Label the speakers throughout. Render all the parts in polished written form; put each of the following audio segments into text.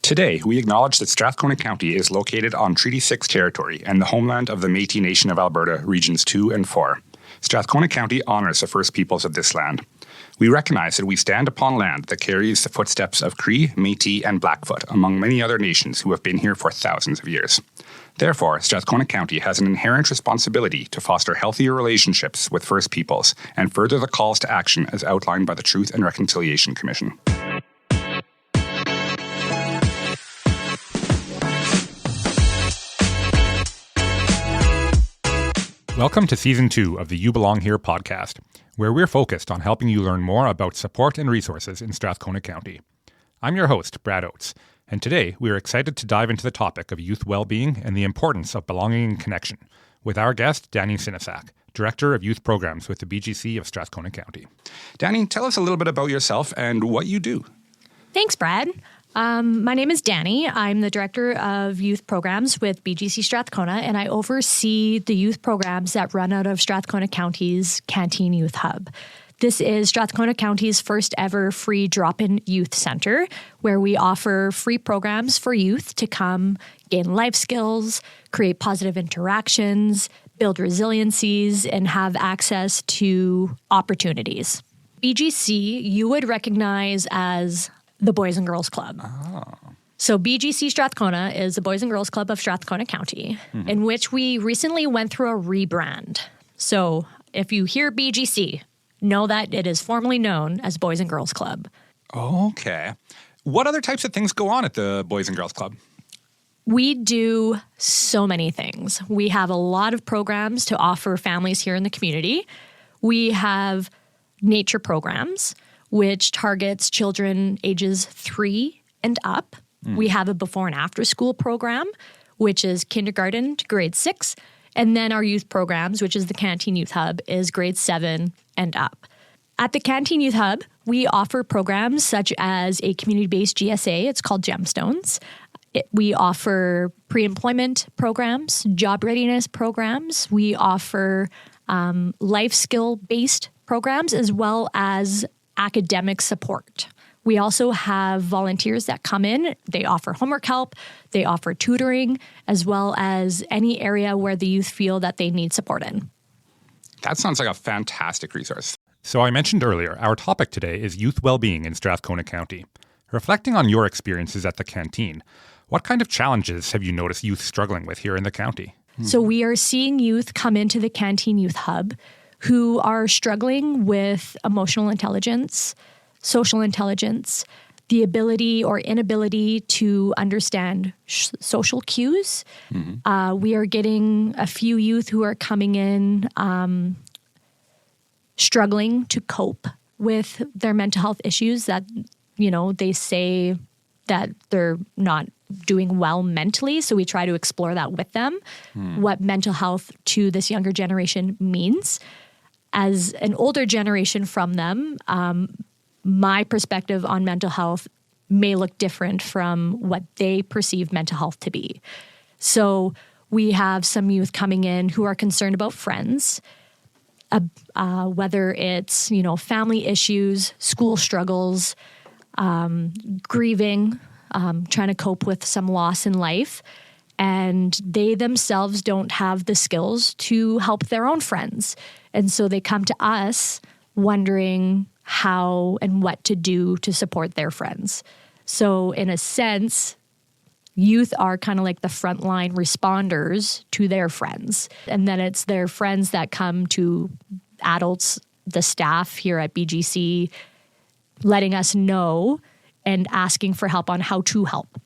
Speaker 1: Today, we acknowledge that Strathcona County is located on Treaty 6 territory and the homeland of the Métis Nation of Alberta, Regions 2 and 4. Strathcona County honors the First Peoples of this land. We recognize that we stand upon land that carries the footsteps of Cree, Métis, and Blackfoot, among many other nations who have been here for thousands of years. Therefore, Strathcona County has an inherent responsibility to foster healthier relationships with First Peoples and further the calls to action as outlined by the Truth and Reconciliation Commission.
Speaker 2: Welcome to Season 2 of the You Belong Here podcast, where we're focused on helping you learn more about support and resources in Strathcona County. I'm your host, Brad Oates, and today we are excited to dive into the topic of youth well-being and the importance of belonging and connection with our guest, Dani, Director of Youth Programs with the BGC of Strathcona County.
Speaker 1: Dani, tell us a little bit about yourself and what you do.
Speaker 3: Thanks, Brad. My name is Dani. I'm the Director of Youth Programs with BGC Strathcona, and I oversee the youth programs that run out of Strathcona County's Canteen Youth Hub. This is Strathcona County's first ever free drop-in youth center, where we offer free programs for youth to come gain life skills, create positive interactions, build resiliencies, and have access to opportunities. BGC, you would recognize as the Boys and Girls Club. Oh. So BGC Strathcona is the Boys and Girls Club of Strathcona County, in which we recently went through a rebrand. So if you hear BGC, know that it is formerly known as Boys and Girls Club.
Speaker 1: Okay. What other types of things go on at the Boys and Girls Club?
Speaker 3: We do so many things. We have a lot of programs to offer families here in the community. We have nature programs, which targets children ages 3 and up. We have a before and after school program, which is kindergarten to grade 6. And then our youth programs, which is the Canteen Youth Hub, is grade 7 and up. At the Canteen Youth Hub, we offer programs such as a community-based GSA. It's called Gemstones. We offer pre-employment programs, job readiness programs. We offer life skill-based programs as well as academic support. We also have volunteers that come in. They offer homework help, they offer tutoring, as well as any area where the youth feel that they need support in.
Speaker 1: That sounds like a fantastic resource.
Speaker 2: So I mentioned earlier, our topic today is youth well-being in Strathcona County. Reflecting on your experiences at the canteen, what kind of challenges have you noticed youth struggling with here in the county?
Speaker 3: So we are seeing youth come into the Canteen Youth Hub who are struggling with emotional intelligence, social intelligence, the ability or inability to understand social cues. We are getting a few youth who are coming in struggling to cope with their mental health issues that, they say that they're not doing well mentally. So we try to explore that with them, what mental health to this younger generation means. As an older generation from them, my perspective on mental health may look different from what they perceive mental health to be. So we have some youth coming in who are concerned about friends, whether it's, family issues, school struggles, grieving, trying to cope with some loss in life. And they themselves don't have the skills to help their own friends. And so they come to us wondering how and what to do to support their friends. So in a sense, youth are kind of like the frontline responders to their friends. And then it's their friends that come to adults, the staff here at BGC, letting us know and asking for help on how to help.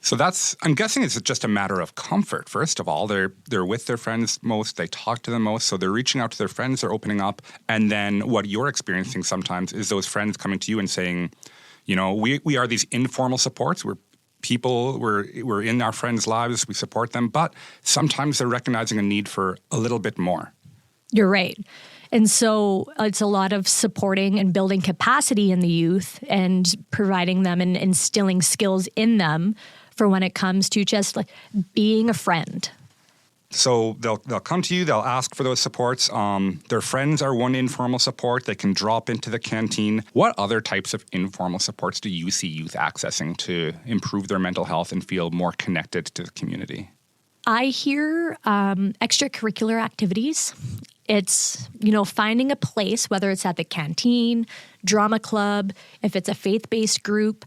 Speaker 1: So I'm guessing it's just a matter of comfort. First of all, they're with their friends most, they talk to them most, so they're reaching out to their friends, they're opening up. And then what you're experiencing sometimes is those friends coming to you and saying, we are these informal supports. We're people, we're in our friends' lives, we support them, but sometimes they're recognizing a need for a little bit more.
Speaker 3: You're right. And so it's a lot of supporting and building capacity in the youth and providing them and instilling skills in them for when it comes to just like being a friend,
Speaker 1: So they'll come to you, they'll ask for those supports. Their friends are one informal support. They can drop into the canteen. What other types of informal supports do you see youth accessing to improve their mental health and feel more connected to the community?
Speaker 3: I hear extracurricular activities. It's, finding a place, whether it's at the canteen, drama club, if it's a faith-based group,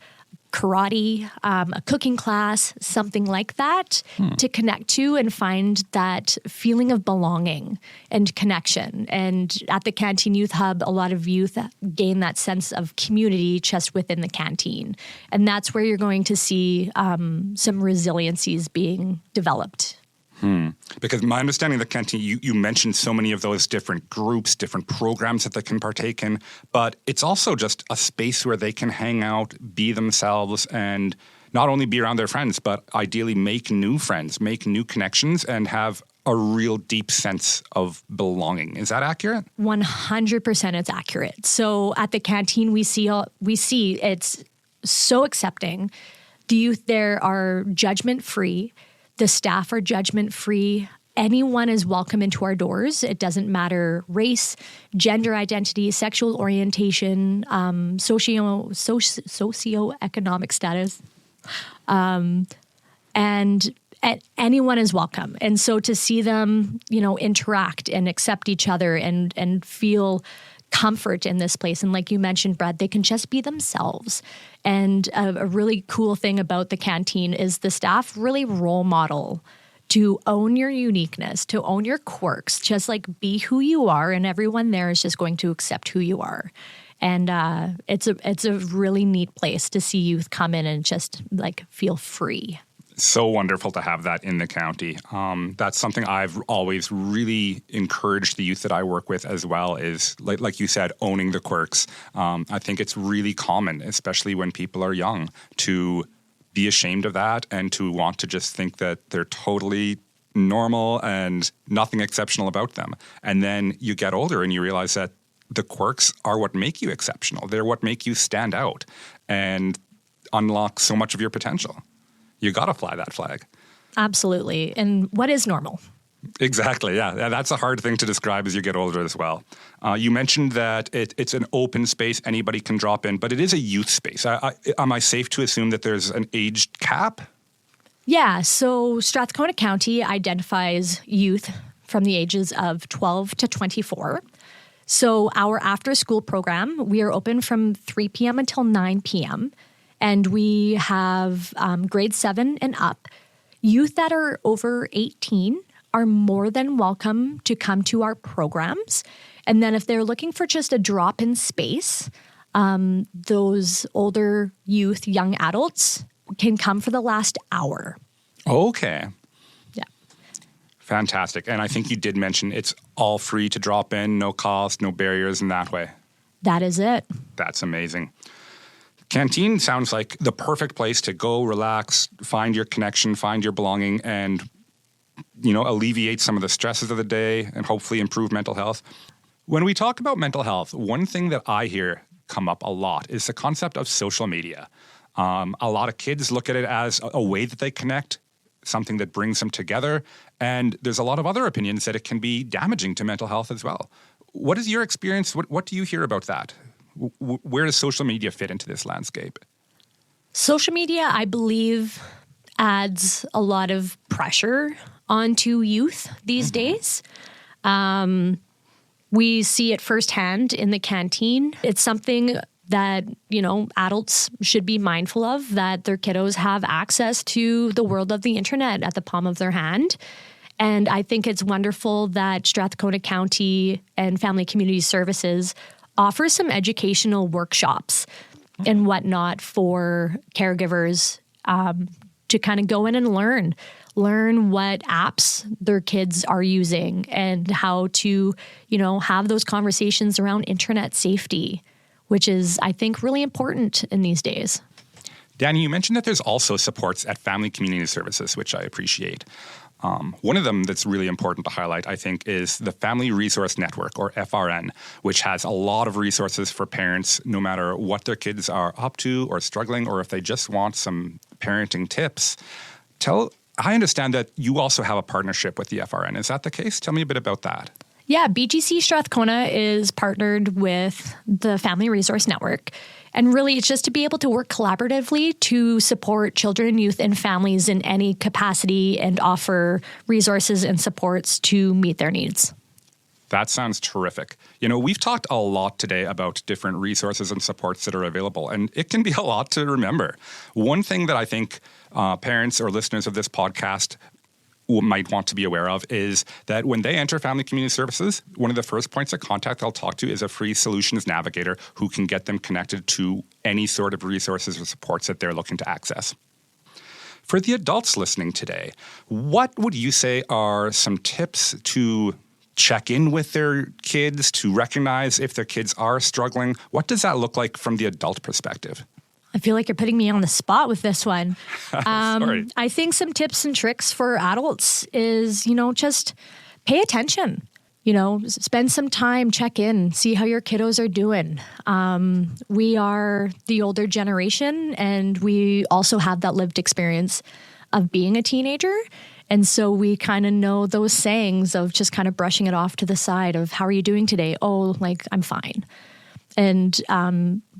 Speaker 3: karate, a cooking class, something like that, to connect to and find that feeling of belonging and connection. And at the Canteen Youth Hub, a lot of youth gain that sense of community just within the canteen. And that's where you're going to see some resiliencies being developed.
Speaker 1: Because my understanding of the canteen, you mentioned so many of those different groups, different programs that they can partake in, but it's also just a space where they can hang out, be themselves, and not only be around their friends, but ideally make new friends, make new connections, and have a real deep sense of belonging. Is that accurate?
Speaker 3: 100% it's accurate. So at the canteen, we see it's so accepting. The youth there are judgment-free. The staff are judgment-free. Anyone is welcome into our doors. It doesn't matter race, gender identity, sexual orientation, socioeconomic status. And anyone is welcome. And so to see them, interact and accept each other and feel comfort in this place. And like you mentioned, Brad, they can just be themselves. And a really cool thing about the canteen is the staff really role model to own your uniqueness, to own your quirks, just like be who you are, and everyone there is just going to accept who you are. And it's a really neat place to see youth come in and just feel free.
Speaker 1: So wonderful to have that in the county. That's something I've always really encouraged the youth that I work with as well, is like you said, owning the quirks. I think it's really common, especially when people are young, to be ashamed of that and to want to just think that they're totally normal and nothing exceptional about them. And then you get older and you realize that the quirks are what make you exceptional. They're what make you stand out and unlock so much of your potential. You got to fly that flag.
Speaker 3: Absolutely. And what is normal?
Speaker 1: Exactly. Yeah. That's a hard thing to describe as you get older as well. You mentioned that it's an open space. Anybody can drop in, but it is a youth space. Am I safe to assume that there's an age cap?
Speaker 3: Yeah. So Strathcona County identifies youth from the ages of 12 to 24. So our after-school program, we are open from 3 p.m. until 9 p.m., and we have grade 7 and up. Youth that are over 18 are more than welcome to come to our programs. And then if they're looking for just a drop-in space, those older youth, young adults can come for the last hour.
Speaker 1: Okay.
Speaker 3: Yeah.
Speaker 1: Fantastic. And I think you did mention it's all free to drop in, no cost, no barriers in that way.
Speaker 3: That is it.
Speaker 1: That's amazing. Canteen sounds like the perfect place to go, relax, find your connection, find your belonging, and, alleviate some of the stresses of the day and hopefully improve mental health. When we talk about mental health, one thing that I hear come up a lot is the concept of social media. A lot of kids look at it as a way that they connect, something that brings them together, and there's a lot of other opinions that it can be damaging to mental health as well. What is your experience? What do you hear about that? Where does social media fit into this landscape?
Speaker 3: Social media, I believe, adds a lot of pressure onto youth these days. We see it firsthand in the canteen. It's something that, adults should be mindful of, that their kiddos have access to the world of the internet at the palm of their hand. And I think it's wonderful that Strathcona County and Family Community Services offer some educational workshops and whatnot for caregivers to kind of go in and learn what apps their kids are using and how to, have those conversations around internet safety, which is, I think, really important in these days.
Speaker 1: Dani, you mentioned that there's also supports at Family Community Services, which I appreciate. One of them that's really important to highlight, I think, is the Family Resource Network, or FRN, which has a lot of resources for parents, no matter what their kids are up to or struggling, or if they just want some parenting tips. Tell I understand that you also have a partnership with the FRN. Is that the case? Tell me a bit about that.
Speaker 3: Yeah, BGC Strathcona is partnered with the Family Resource Network. And really, it's just to be able to work collaboratively to support children, youth, and families in any capacity and offer resources and supports to meet their needs.
Speaker 1: That sounds terrific. We've talked a lot today about different resources and supports that are available, and it can be a lot to remember. One thing that I think parents or listeners of this podcast might want to be aware of is that when they enter Family Community Services, one of the first points of contact they'll talk to is a free solutions navigator who can get them connected to any sort of resources or supports that they're looking to access. For the adults listening today, what would you say are some tips to check in with their kids, to recognize if their kids are struggling? What does that look like from the adult perspective?
Speaker 3: I feel like you're putting me on the spot with this one.
Speaker 1: Sorry.
Speaker 3: I think some tips and tricks for adults is, just pay attention. Spend some time, check in, see how your kiddos are doing. We are the older generation, and we also have that lived experience of being a teenager. And so we kind of know those sayings of just kind of brushing it off to the side of, how are you doing today? Oh, I'm fine. And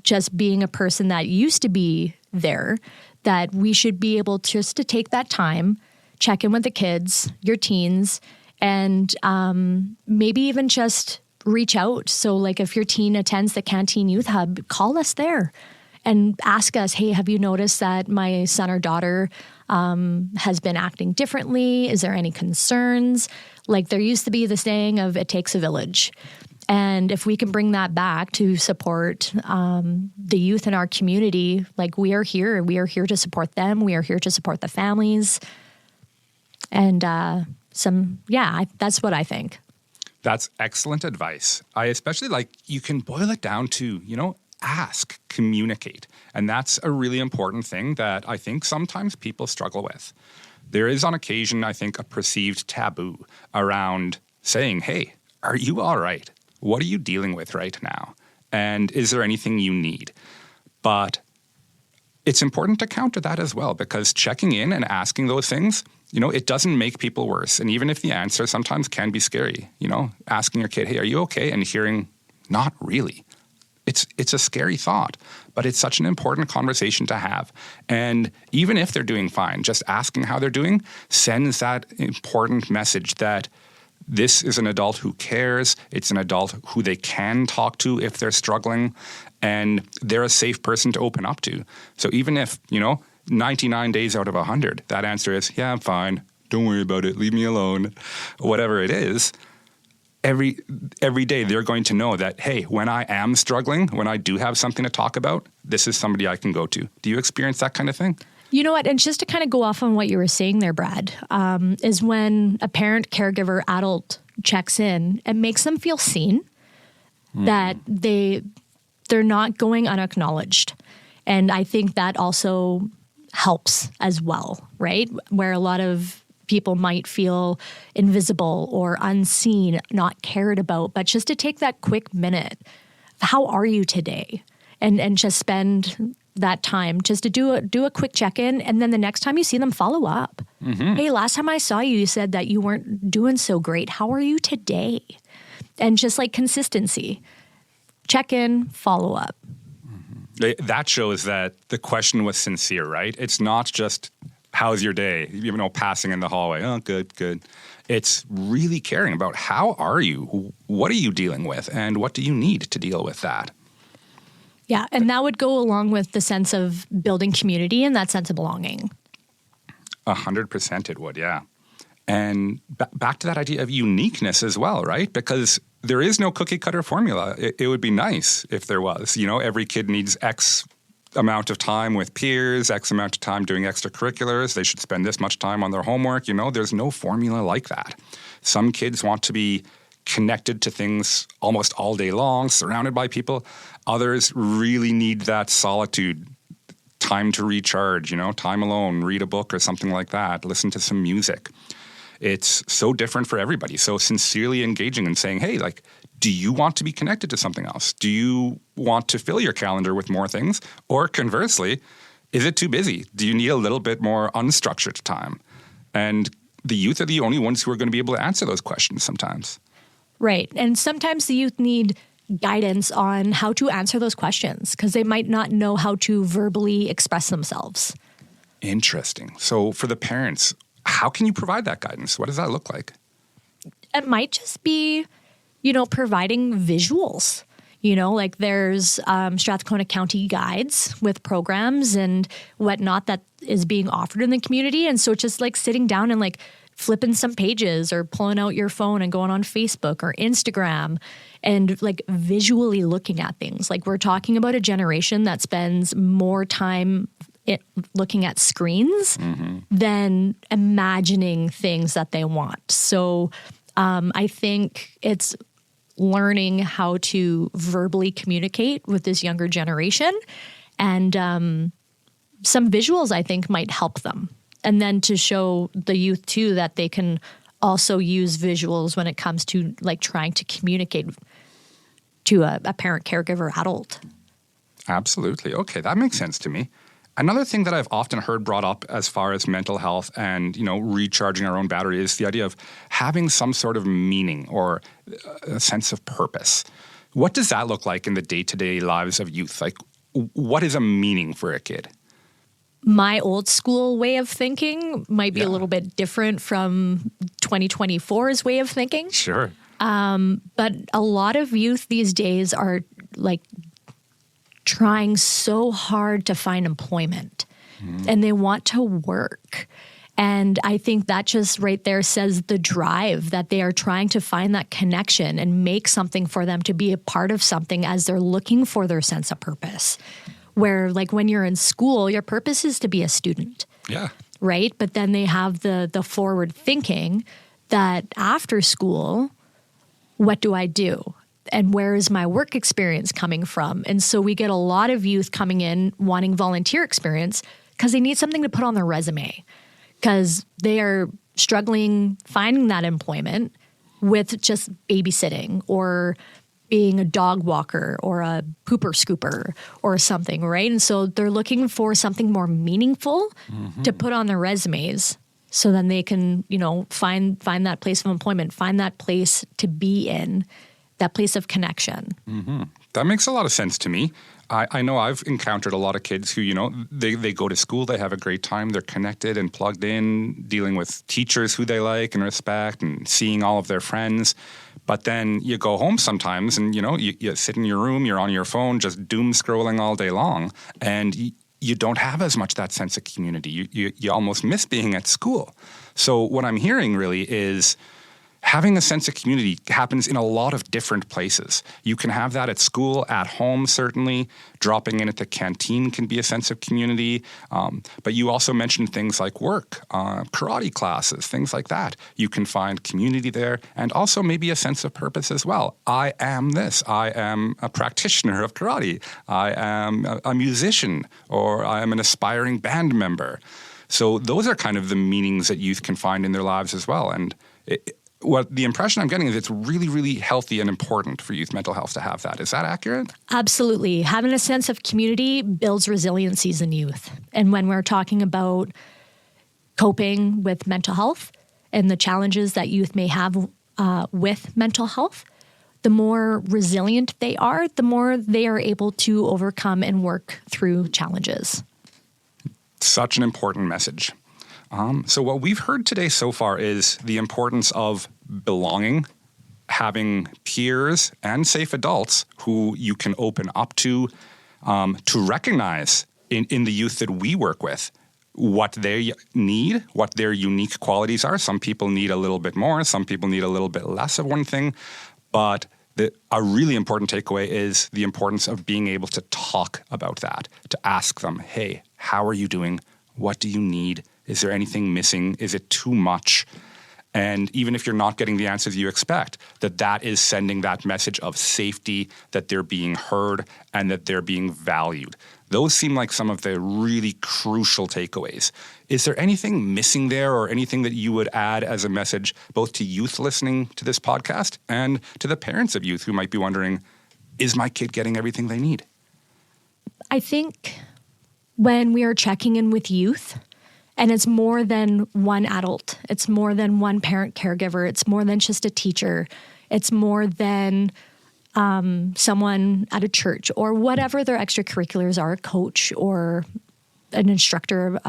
Speaker 3: just being a person that used to be there, that we should be able just to take that time, check in with the kids, your teens, and maybe even just reach out. So if your teen attends the Canteen Youth Hub, call us there and ask us, hey, have you noticed that my son or daughter has been acting differently? Is there any concerns? There used to be the saying of, it takes a village. And if we can bring that back to support the youth in our community, we are here. We are here to support them. We are here to support the families. And that's what I think.
Speaker 1: That's excellent advice. I especially you can boil it down to, ask, communicate. And that's a really important thing that I think sometimes people struggle with. There is on occasion, I think, a perceived taboo around saying, hey, are you all right? What are you dealing with right now? And is there anything you need? But it's important to counter that as well, because checking in and asking those things, it doesn't make people worse. And even if the answer sometimes can be scary, asking your kid, hey, are you okay? And hearing, not really. It's a scary thought, but it's such an important conversation to have. And even if they're doing fine, just asking how they're doing sends that important message that this is an adult who cares. It's an adult who they can talk to if they're struggling, and they're a safe person to open up to. So even if, 99 days out of 100, that answer is, yeah, I'm fine. Don't worry about it. Leave me alone. Whatever it is, every day they're going to know that, hey, when I am struggling, when I do have something to talk about, this is somebody I can go to. Do you experience that kind of thing?
Speaker 3: You know what? And just to kind of go off on what you were saying there, Brad, is when a parent, caregiver, adult checks in, it makes them feel seen, that they're not going unacknowledged. And I think that also helps as well, right? Where a lot of people might feel invisible or unseen, not cared about, but just to take that quick minute, how are you today? And just spend that time just to do a quick check-in, and then the next time you see them, follow up. Mm-hmm. Hey, last time I saw you, you said that you weren't doing so great. How are you today? And just consistency. Check in, follow up.
Speaker 1: Mm-hmm. That shows that the question was sincere, right? It's not just, how's your day? Passing in the hallway. Oh, good. It's really caring about, how are you? What are you dealing with? And what do you need to deal with that?
Speaker 3: Yeah, and that would go along with the sense of building community and that sense of belonging.
Speaker 1: 100% it would, yeah. And back to that idea of uniqueness as well, right? Because there is no cookie cutter formula. It would be nice if there was. Every kid needs X amount of time with peers, X amount of time doing extracurriculars. They should spend this much time on their homework. There's no formula like that. Some kids want to be connected to things almost all day long, surrounded by people. Others really need that solitude, time to recharge, time alone, read a book or something like that, listen to some music. It's so different for everybody. So sincerely engaging and saying, hey, do you want to be connected to something else? Do you want to fill your calendar with more things? Or conversely, is it too busy? Do you need a little bit more unstructured time? And the youth are the only ones who are going to be able to answer those questions sometimes.
Speaker 3: Right. And sometimes the youth need guidance on how to answer those questions because they might not know how to verbally express themselves.
Speaker 1: Interesting. So for the parents, how can you provide that guidance? What does that look like?
Speaker 3: It might just be, providing visuals. Like there's Strathcona County guides with programs and whatnot that is being offered in the community. And so it's just like sitting down and like flipping some pages or pulling out your phone and going on Facebook or Instagram and like visually looking at things. Like we're talking about a generation that spends more time looking at screens than imagining things that they want. So I think it's learning how to verbally communicate with this younger generation. And some visuals, I think, might help them. And then to show the youth, too, that they can also use visuals when it comes to, like, trying to communicate to a parent, caregiver, adult.
Speaker 1: Absolutely. Okay, that makes sense to me. Another thing that I've often heard brought up as far as mental health and, recharging our own battery is the idea of having some sort of meaning or a sense of purpose. What does that look like in the day-to-day lives of youth? Like, what is a meaning for a kid?
Speaker 3: My old school way of thinking might be a little bit different from 2024's way of thinking.
Speaker 1: Sure.
Speaker 3: But a lot of youth these days are like trying so hard to find employment and they want to work. And I think that just right there says the drive that they are trying to find that connection and make something for them to be a part of something as they're looking for their sense of purpose. Where like when you're in school, your purpose is to be a student.
Speaker 1: Yeah.
Speaker 3: Right? But then they have the forward thinking that after school, what do I do? And where is my work experience coming from? And so we get a lot of youth coming in wanting volunteer experience because they need something to put on their resume because they are struggling finding that employment with just babysitting or being a dog walker or a pooper scooper or something, right? And so they're looking for something more meaningful to put on their resumes so then they can, find that place of employment, find that place to be in, that place of connection.
Speaker 1: That makes a lot of sense to me. I know I've encountered a lot of kids who, they go to school, they have a great time, they're connected and plugged in, dealing with teachers who they like and respect and seeing all of their friends. But then you go home sometimes and, you sit in your room, you're on your phone, just doom scrolling all day long. And you don't have as much that sense of community. You almost miss being at school. So what I'm hearing really is having a sense of community happens in a lot of different places. You can have that at school, at home, certainly. Dropping in at the canteen can be a sense of community. But you also mentioned things like work, karate classes, things like that. You can find community there and also maybe a sense of purpose as well. I am this. I am a practitioner of karate. I am a musician, or I am an aspiring band member. So those are kind of the meanings that youth can find in their lives as well. And what the impression I'm getting is it's really, really healthy and important for youth mental health to have that. Is that accurate?
Speaker 3: Absolutely. Having a sense of community builds resiliencies in youth. And when we're talking about coping with mental health and the challenges that youth may have with mental health, the more resilient they are, the more they are able to overcome and work through challenges.
Speaker 1: Such an important message. So what we've heard today so far is the importance of belonging, having peers and safe adults who you can open up to recognize in the youth that we work with what they need, what their unique qualities are. Some people need a little bit more, some people need a little bit less of one thing, but a really important takeaway is the importance of being able to talk about that, to ask them, hey, how are you doing? What do you need? Is there anything missing? Is it too much? And even if you're not getting the answers you expect, that is sending that message of safety, that they're being heard, and that they're being valued. Those seem like some of the really crucial takeaways. Is there anything missing there or anything that you would add as a message both to youth listening to this podcast and to the parents of youth who might be wondering, is my kid getting everything they need?
Speaker 3: I think when we are checking in with youth And it's more than one adult. It's more than one parent caregiver. It's more than just a teacher. It's more than someone at a church or whatever their extracurriculars are, a coach or an instructor,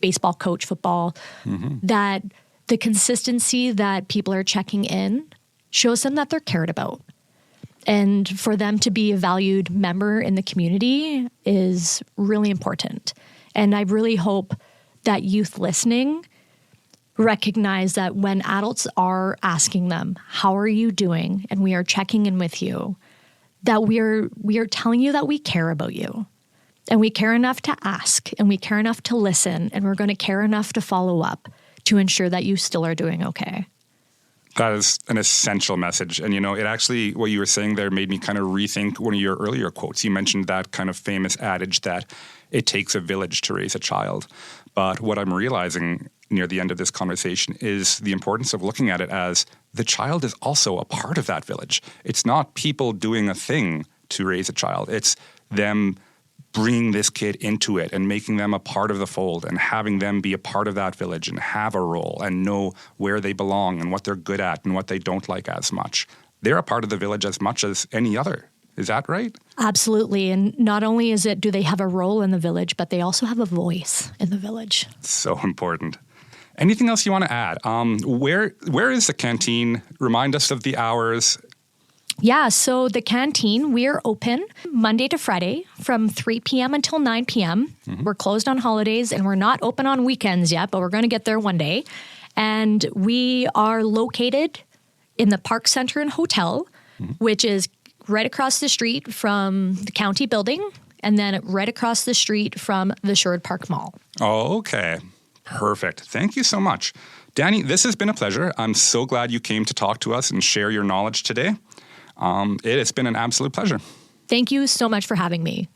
Speaker 3: baseball coach, football, that the consistency that people are checking in shows them that they're cared about. And for them to be a valued member in the community is really important. And I really hope that youth listening recognize that when adults are asking them, how are you doing? And we are checking in with you, that we are telling you that we care about you. And we care enough to ask, and we care enough to listen, and we're going to care enough to follow up to ensure that you still are doing okay.
Speaker 1: That is an essential message. And, it actually, what you were saying there made me kind of rethink one of your earlier quotes. You mentioned that kind of famous adage that it takes a village to raise a child. But what I'm realizing near the end of this conversation is the importance of looking at it as the child is also a part of that village. It's not people doing a thing to raise a child. It's them bringing this kid into it and making them a part of the fold and having them be a part of that village and have a role and know where they belong and what they're good at and what they don't like as much. They're a part of the village as much as any other. Is that right?
Speaker 3: Absolutely. And not only do they have a role in the village, but they also have a voice in the village.
Speaker 1: So important. Anything else you want to add? Where is the canteen? Remind us of the hours.
Speaker 3: Yeah, so the canteen, we're open Monday to Friday from 3 p.m. until 9 p.m. We're closed on holidays and we're not open on weekends yet, but we're going to get there one day. And we are located in the Park Center and Hotel, which is right across the street from the county building and then right across the street from the Sherwood Park Mall.
Speaker 1: Oh, okay. Perfect. Thank you so much. Dani, this has been a pleasure. I'm so glad you came to talk to us and share your knowledge today. It has been an absolute pleasure.
Speaker 3: Thank you so much for having me.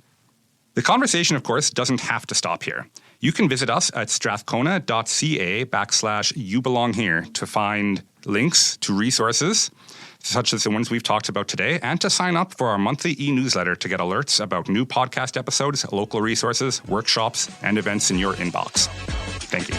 Speaker 1: The conversation, of course, doesn't have to stop here. You can visit us at strathcona.ca /YouBelongHere to find links to resources such as the ones we've talked about today and to sign up for our monthly e-newsletter to get alerts about new podcast episodes, local resources, workshops, and events in your inbox. Thank you.